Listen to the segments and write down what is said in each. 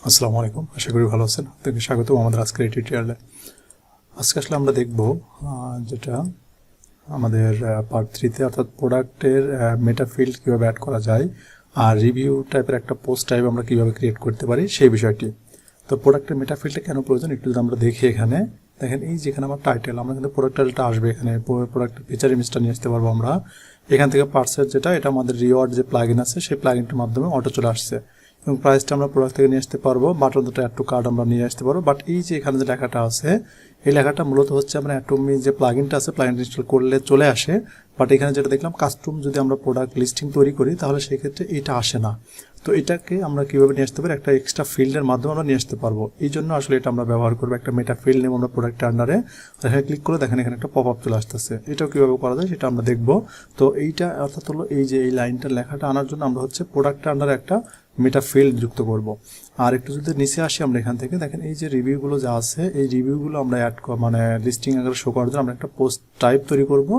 আসসালামু আলাইকুম, আশা করি ভালো আছেন। আপনাকে স্বাগত আমাদের আজকের এই টিউটোরিয়ালে। আজকে আসলে আমরা দেখব যেটা আমাদের পার্ট 3-তে, অর্থাৎ প্রোডাক্টের মেটা ফিল্ড কীভাবে অ্যাড করা যায় আর রিভিউ টাইপের একটা পোস্ট টাইপ আমরা কীভাবে ক্রিয়েট করতে পারি সেই বিষয়টি। তো প্রোডাক্টের মেটা ফিল্ডটা কেন প্রয়োজন একটু যদি আমরা দেখি। এখানে দেখেন, এই যেখানে আমার টাইটেল, আমরা কিন্তু প্রোডাক্ট টাইটেলটা আসবে, এখানে প্রোডাক্টের ফিচার ইমেজটা নিয়ে আসতে পারবো আমরা। এখান থেকে পার্সের যেটা, এটা আমাদের রিওয়ার্ড যে প্লাগইন আছে সেই প্লাগইনটার মাধ্যমে অটো চলে আসছে এবং প্রাইসটা আমরা প্রোডাক্ট থেকে নিয়ে আসতে পারবো। বাটন দুটো অ্যাড টু কার্ড আমরা নিয়ে আসতে পারবো। বাট এই যে এখানে যে লেখাটা আছে, এই লেখাটা মূলত হচ্ছে আমরা অ্যাটমি যে প্লাগইনটা আছে, প্লাগইনটা ইনস্টল করলে চলে আসে। বাট এখানে যেটা দেখলাম, কাস্টম যদি আমরা প্রোডাক্ট লিস্টিং তৈরি করি তাহলে সেক্ষেত্রে এটা আসে না। তো এটাকে আমরা কীভাবে নিয়ে আসতে পারি, একটা এক্সট্রা ফিল্ডের মাধ্যমে আমরা নিয়ে আসতে পারবো। এই জন্য আসলে এটা আমরা ব্যবহার করবো। একটা মেটা ফিল্ড নেব আমরা প্রোডাক্টের আন্ডারে, এখানে ক্লিক করে দেখেন এখানে একটা পপ আপ চলে আসতেছে। এটাও কীভাবে করা যায় সেটা আমরা দেখবো। তো এইটা অর্থাৎ হলো এই যে এই লাইনটার লেখাটা আনার জন্য আমরা হচ্ছে প্রোডাক্টের আন্ডারে একটা মেটা ফিল্ড যুক্ত করব। আর একটু যদি নিচে আসি আমরা, এখান থেকে দেখেন এই যে রিভিউগুলো যা আছে, এই রিভিউগুলো আমরা অ্যাড মানে লিস্টিং আকারে শো করার জন্য আমরা একটা পোস্ট টাইপ তৈরি করব,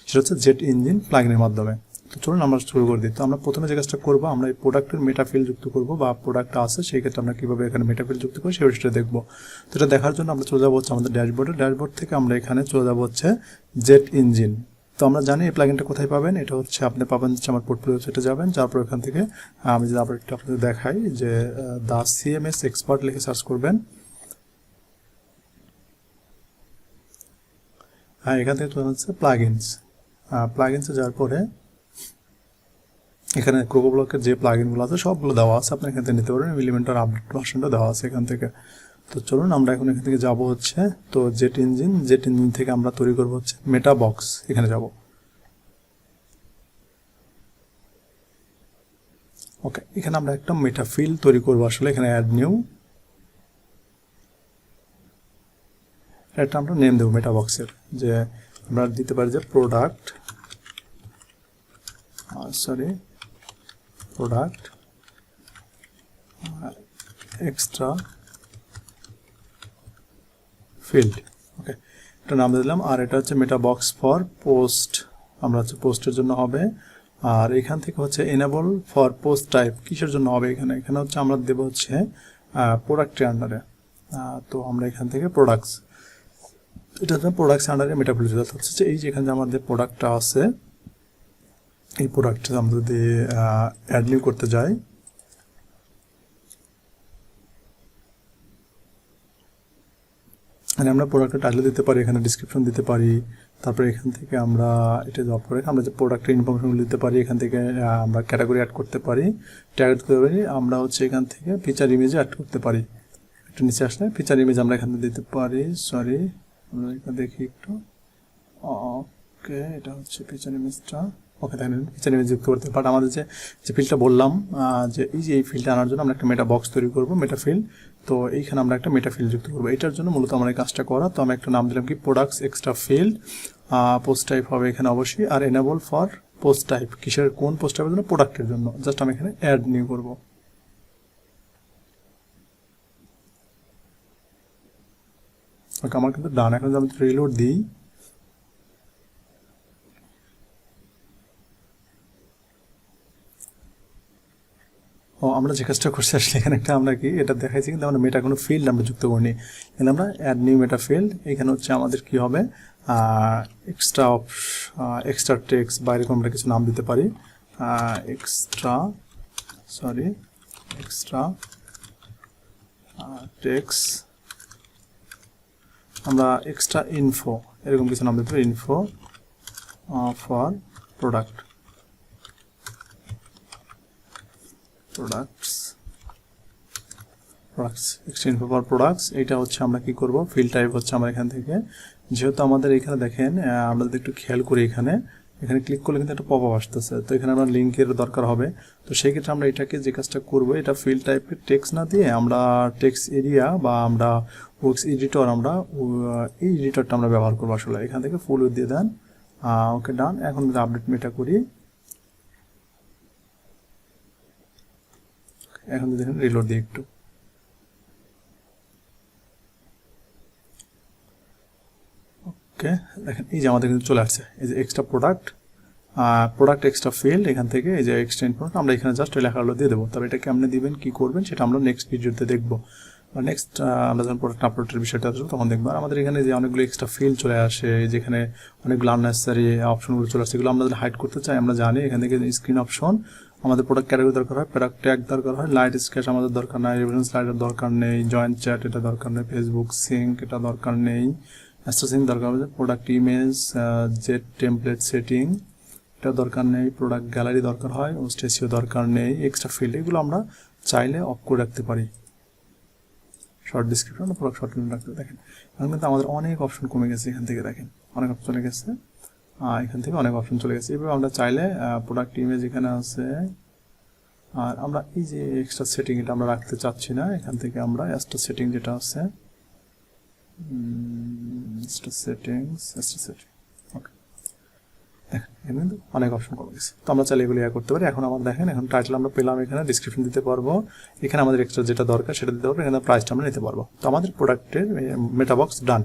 সেটা হচ্ছে জেট ইঞ্জিন প্লাগইনের মাধ্যমে। তো চলুন আমরা শুরু করে দিই। তো আমরা প্রথমে যে কাজটা করবো, আমরা এই প্রোডাক্টের মেটা ফিল্ড যুক্ত করবো বা প্রোডাক্টটা আছে সেই ক্ষেত্রে আমরা কীভাবে এখানে মেটা ফিল্ড যুক্ত করি সেই বিষয়টা দেখবো। তো এটা দেখার জন্য আমরা চলে যাবো হচ্ছে আমাদের ড্যাশবোর্ড থেকে আমরা এখানে চলে যাবো হচ্ছে জেট ইঞ্জিন। তো আমরা জানি এই প্লাগইনটা কোথায় পাবেন, এটা হচ্ছে আপনি পাবেন হচ্ছে আমার পোর্টফোলিও ওয়েবসাইটে যাবেন, যারপর এখান থেকে আমি যদি আবার একটু আপনাদের দেখাই যে 𝗙𝗶𝗶 লিখে সার্চ করবেন। হ্যাঁ, এখান থেকে চলে হচ্ছে প্লাগইনসে যাওয়ার পরে এখানে 𝗙𝗶𝗁 যে প্লাগইনগুলো আছে সবগুলো দেওয়া আছে, আপনি এখান থেকে নিতে পারবেন। এলিমেন্টার আপডেট ভার্সনটা দেওয়া আছে এখান থেকে। তো চলুন আমরা এখন এখান থেকে যাব হচ্ছে, তো জেট ইঞ্জিন থেকে আমরা তৈরি করবো হচ্ছে মেটা বক্স। এখানে যাব, ওকে। এখানে আমরা একটা মেটা ফিল্ড তৈরি করবো আসলে। এখানে অ্যাড নিউ, এটা আমরা নেম দেবো মেটা বক্সের, যে আমরা দিতে পারি যে প্রোডাক্ট এক্সট্রা ফিল্ড, ওকে। এটা নাম দিলাম। আর এটা হচ্ছে মেটা বক্স ফর পোস্ট, আমরা হচ্ছে পোস্টের জন্য হবে। আর এখান থেকে হচ্ছে এনেবল ফর পোস্ট টাইপ কিসের জন্য হবে, এখানে হচ্ছে আমরা দেবো হচ্ছে প্রোডাক্টের আন্ডারে। তো আমরা এখান থেকে প্রোডাক্টস, এটা হচ্ছে প্রোডাক্টস আন্ডারে মেটা ফিল্ড হচ্ছে এই যে এখানে যে আমাদের প্রোডাক্টটা আছে, এই প্রোডাক্টটা আমরা যদি অ্যাড নিউ করতে যাই, মানে আমরা প্রোডাক্টের টাইটেল দিতে পারি, এখানে ডিসক্রিপশন দিতে পারি। তারপরে এখান থেকে আমরা এটা জব করে আমরা যে প্রোডাক্টের ইনফরমেশনগুলো দিতে পারি, এখান থেকে আমরা ক্যাটাগরি অ্যাড করতে পারি, ট্যাগ করতে পারি। আমরা হচ্ছে এখান থেকে ফিচার ইমেজ অ্যাড করতে পারি। একটু নিচে আসলে ফিচার ইমেজ আমরা এখানে দিতে পারি। সরি, আমরা এখানে দেখি একটু, ওকে। এটা হচ্ছে ফিচার ইমেজটা, ওকে। দেখেন ফিচার ইমেজ যুক্ত করতে, বাট আমাদের যে ফিল্ডটা বললাম, যে এই ফিল্ডটা আনার জন্য আমরা একটা মেটা বক্স তৈরি করবো, মেটা ফিল্ড। তো এইখানে আমরা একটা মেটা ফিল্ড যুক্ত করবো। এটার জন্য মূলত আমার এই কাজটা করা। তো আমি একটা নাম দিলাম কি, products extra field, post type হবে এখানে অবশ্যই। আর এনেবল ফর পোস্ট টাইপ, কিসের কোন পোস্ট টাইপের জন্য, প্রোডাক্টের জন্য। জাস্ট আমি এখানে অ্যাড নিউ করবো। ওকে, আমার কিন্তু ডান। এখন যদি আমি রিলোড দিই, আমরা যে কাজটা করছি আসলে এখানে একটা আমরা কি এটা দেখাইছি, কিন্তু আমরা মেটা কোনো ফিল্ড আমরা যুক্ত করিনি। এখানে আমরা অ্যাড নিউ মেটা ফিল্ড, এখানে হচ্ছে আমাদের কি হবে, এক্সট্রা টেক্সট বা এরকম আমরা কিছু নাম দিতে পারি। এক্সট্রা টেক্সট, আমরা এক্সট্রা ইনফো এরকম কিছু নাম দিতে পারি, info for products extend for products. এটা হচ্ছে আমরা কি করব, ফিল্ড টাইপ হচ্ছে আমরা এখান থেকে, যেহেতু আমাদের এখানে দেখেন, আমরা যদি একটু খেয়াল করি এখানে ক্লিক করলে কিন্তু একটা পপ আপ আসতেছে। তো এখানে আমরা লিঙ্কের দরকার হবে। তো সেই ক্ষেত্রে আমরা এটাকে যে কাজটা করবো, এটা ফিল্ড টাইপের টেক্সট না দিয়ে আমরা টেক্সট এরিয়া বা আমরা ওয়ার্কস এডিটর, আমরা এই এডিটরটা আমরা ব্যবহার করবো আসলে। এখান থেকে ফুল দিয়ে দেন, ওকে, ডান। এখন যদি আপডেট মেটা করি, এখন দেখেন রিলোড দিই একটু, ওকে। দেখেন এই যে আমাদের কিন্তু চলে আসছে এই যে extra product product extra field এখান থেকে এই যে এক্সটেন্ড প্রোডাক্ট আমরা এখানে জাস্ট লেখাগুলো দিয়ে দেবো। তবে এটা কেমনে দিবেন কি করবেন সেটা আমরা নেক্সট ভিডিওতে দেখবো, বা নেক্সট আমরা যখন প্রোডাক্ট আপলোডের বিষয়টা আসবো তখন দেখবো। আর আমাদের এখানে যে অনেকগুলো এক্সট্রা ফিল্ড চলে আসে, যেখানে অনেকগুলো আননেসেসারি অপশনগুলো চলে আসে, এগুলো আমরা যদি হাইড করতে চাই আমরা জানি এখান থেকে স্ক্রিন অপশন, আমাদের প্রোডাক্ট ক্যাটাগরি দরকার হয়, প্রোডাক্ট ট্যাগ দরকার হয়, লাইট স্কেচ আমাদের দরকার নাই, রেফারেন্স লাইটের দরকার নেই, জয়েন্ট চ্যাট এটা দরকার নেই, ফেসবুক সিঙ্ক এটা দরকার নেই, অ্যাস্ট্রাসিং দরকার হবে, product image jet template setting এটা দরকার নেই, প্রোডাক্ট গ্যালারি দরকার হয়, 𝗙𝗶𝗁 দরকার নেই, এক্সট্রা ফিল্ড এগুলো আমরা চাইলে অফ করে রাখতে পারি। শর্ট ডিসক্রিপশন প্রোডাক্ট শর্ট রাখতে দেখেন এখন কিন্তু আমাদের অনেক অপশন কমে গেছে, এখান থেকে দেখেন অনেক অপশন চলে গেছে, এখান থেকে অনেক অপশন চলে গেছে। এভাবে আমরা চাইলে প্রোডাক্ট ইমেজ এখানে আছে, আর আমরা এই যে এক্সট্রা সেটিং এটা আমরা রাখতে চাচ্ছি না, এখান থেকে আমরা এক্সট্রা সেটিং যেটা আছে এক্সট্রা সেটিংস ওকে দেখেন এখানে কিন্তু অনেক অপশন কমে গেছে। তো আমরা চাইলে এগুলো করতে পারি। এখন আমরা দেখেন এখন টাইটেল আমরা পেলাম, এখানে ডিসক্রিপশন দিতে পারবো, এখানে আমাদের এক্সট্রা যেটা দরকার সেটা দিতে পারবো, এখানে প্রাইসটা আমরা নিতে পারবো। তো আমাদের প্রোডাক্টের মেটা বক্স ডান।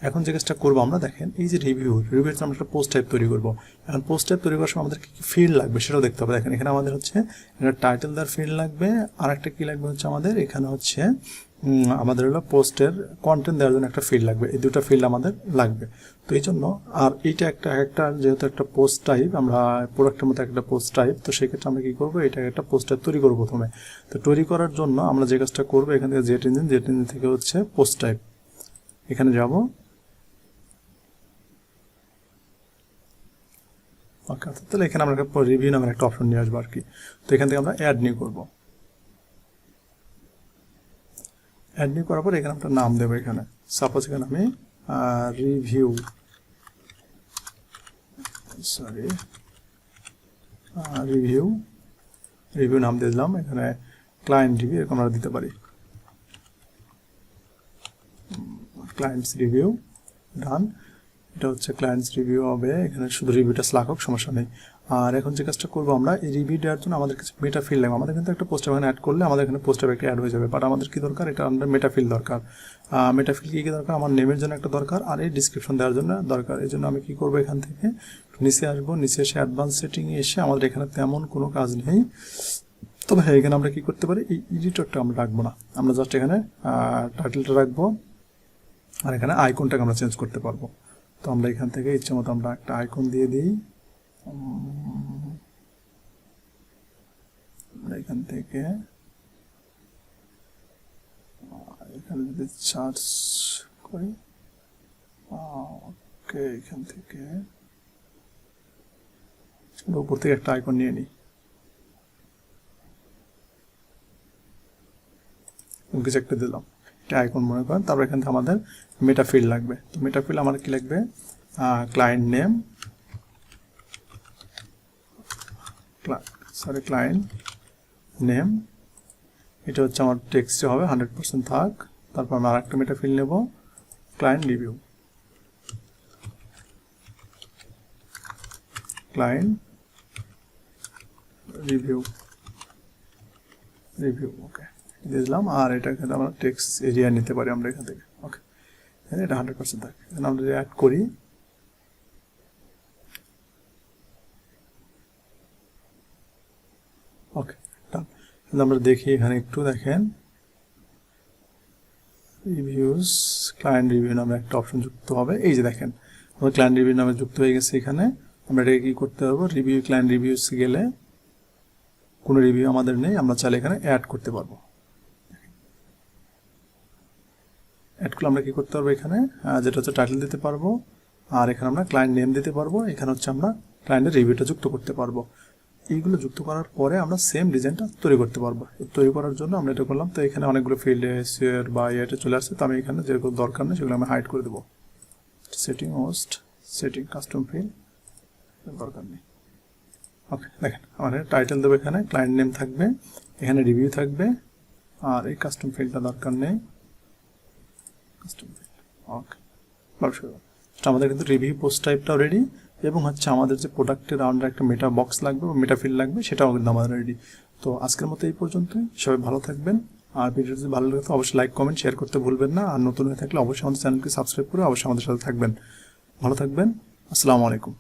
এখন যে কাজটা করবো আমরা দেখেন এই যে রিভিউর আমরা একটা পোস্ট টাইপ তৈরি করবো। এখন পোস্ট টাইপ তৈরি করার সময় আমাদের কি ফিল্ড লাগবে সেটাও দেখতে হবে। দেখেন এখানে আমাদের হচ্ছে একটা টাইটেল দেওয়ার ফিল্ড লাগবে, আর একটা কি লাগবে হচ্ছে আমাদের এখানে হচ্ছে আমাদের হলো পোস্টের কন্টেন্ট দেওয়ার জন্য একটা ফিল্ড লাগবে, এই দুটো ফিল্ড আমাদের লাগবে। তো এই জন্য আর এইটা একটা যেহেতু একটা পোস্ট টাইপ, আমরা প্রোডাক্টের মতো একটা পোস্ট টাইপ, তো সেক্ষেত্রে আমরা কি করবো এটা একটা পোস্ট টাইপ তৈরি করবো প্রথমে। তো তৈরি করার জন্য আমরা যে কাজটা করবো এখান থেকে জেট ইঞ্জিন থেকে হচ্ছে পোস্ট টাইপ এখানে যাব, ওকে। তাহলে এখানে আমরা রিভিউ নামের একটা অপশন নিয়ে আসবো আর কি। তো এখান থেকে আমরা অ্যাড নিউ করবো, অ্যাড নিউ করার পর এখানে একটা নাম দেবো, এখানে সাপোজ এখানে আমি রিভিউ নাম দিয়ে দিলাম, এখানে ক্লায়েন্ট রিভিউ এরকম আমরা দিতে পারি, ক্লায়েন্টস রিভিউ ডান। এটা হচ্ছে ক্লায়েন্টস রিভিউ হবে, এখানে শুধু রিভিউটা লাখক সমস্যা নেই। আর এখন যে কাজটা করবো আমরা এই রিভিউ দেওয়ার জন্য আমাদের কিছু মেটা ফিল্ড লাগবে। আমাদের কিন্তু একটা পোস্টার এখানে অ্যাড করলে আমাদের এখানে পোস্টার একটা অ্যাড হয়ে যাবে, বাট আমাদের কি দরকার এটা আমাদের মেটা ফিল্ড দরকার। মেটা ফিল্ড কি দরকার, আমার নেমের জন্য একটা দরকার, আর এই ডিসক্রিপশন দেওয়ার জন্য দরকার। এই জন্য আমি কি করবো এখান থেকে নিচে আসবো, নিচে এসে অ্যাডভান্স সেটিংয়ে এসে আমাদের এখানে তেমন কোনো কাজ নেই। তবে হ্যাঁ এখানে আমরা কি করতে পারি এই এডিটরটা আমরা রাখবো না, আমরা জাস্ট এখানে টাইটেলটা রাখবো, আর এখানে আইকনটাকে আমরা চেঞ্জ করতে পারবো। তো আমরা এখান থেকে ইচ্ছে মতো আমরা একটা আইকন দিয়ে দিই, এখান থেকে এখানে যদি সার্চ করি ওকে, এখান থেকে উপর থেকে একটা আইকন নিয়ে নিই, কিছু একটা দিলাম, একটা আইকন মনে করেন। তারপর এখান থেকে আমাদের মেটা ফিল্ড লাগবে। তো মেটা ফিল্ড আমার কি লাগবে, ক্লায়েন্ট নেম, ক্লায়েন্ট নেম, এটা হচ্ছে আমার টেক্সটে হবে 100% থাক। তারপর আমরা আরেকটা মেটা ফিল্ড নেব, ক্লায়েন্ট রিভিউ, ওকে দিলাম। আর এটা এখানে আমরা টেক্সট এরিয়া নিতে পারি আমরা এখান থেকে, ওকে। এটা 100% থাকে। এখানে আমরা যদি অ্যাড করি, ওকে ডান। আমরা দেখি এখানে একটু দেখেন রিভিউস, ক্লায়েন্ট রিভিউ নামে একটা অপশন যুক্ত হবে। এই যে দেখেন আমার ক্লায়েন্ট রিভিউ নামে যুক্ত হয়ে গেছে। এখানে আমরা এটাকে কি করতে পারবো, রিভিউ ক্লায়েন্ট রিভিউস গেলে কোনো রিভিউ আমাদের নেই, আমরা চাইলে এখানে অ্যাড করতে পারবো। অ্যাড করলে আমরা কি করতে পারবো, এখানে যেটা হচ্ছে টাইটেল দিতে পারবো, আর এখানে আমরা ক্লায়েন্ট নেম দিতে পারবো, এখানে হচ্ছে আমরা ক্লায়েন্টের রিভিউটা যুক্ত করতে পারবো। এইগুলো যুক্ত করার পরে আমরা সেম ডিজাইনটা তৈরি করতে পারবো। তৈরি করার জন্য আমরা এটা করলাম। তো এখানে অনেকগুলো ফিল্ডে শেয়ার বা এটা চলে আসছে, তো আমি এখানে যেগুলো দরকার নেই সেগুলো আমি হাইড করে দেবো। সেটিং কাস্টম ফিল্ড দরকার নেই, ওকে। দেখেন আমার টাইটেল দেবো, এখানে ক্লায়েন্ট নেম থাকবে, এখানে রিভিউ থাকবে, আর এই কাস্টম ফিল্ডটা দরকার নেই, কাস্টম ফিল্ড, ওকে। আমাদের কিন্তু রিভিউ পোস্ট টাইপটাও রেডি, এবং হচ্ছে আমাদের যে প্রোডাক্টের আমরা একটা মেটা বক্স লাগবে বা মেটা ফিল্ড লাগবে সেটাও কিন্তু আমাদের রেডি। তো আজকের মতো এই পর্যন্তই, সবাই ভালো থাকবেন। আর ভিডিওটি যদি ভালো লাগে তো অবশ্যই লাইক কমেন্ট শেয়ার করতে ভুলবেন না। আর নতুন হয়ে থাকলে অবশ্যই আমাদের চ্যানেলকে সাবস্ক্রাইব করে অবশ্যই আমাদের সাথে থাকবেন। ভালো থাকবেন, আসসালামু আলাইকুম।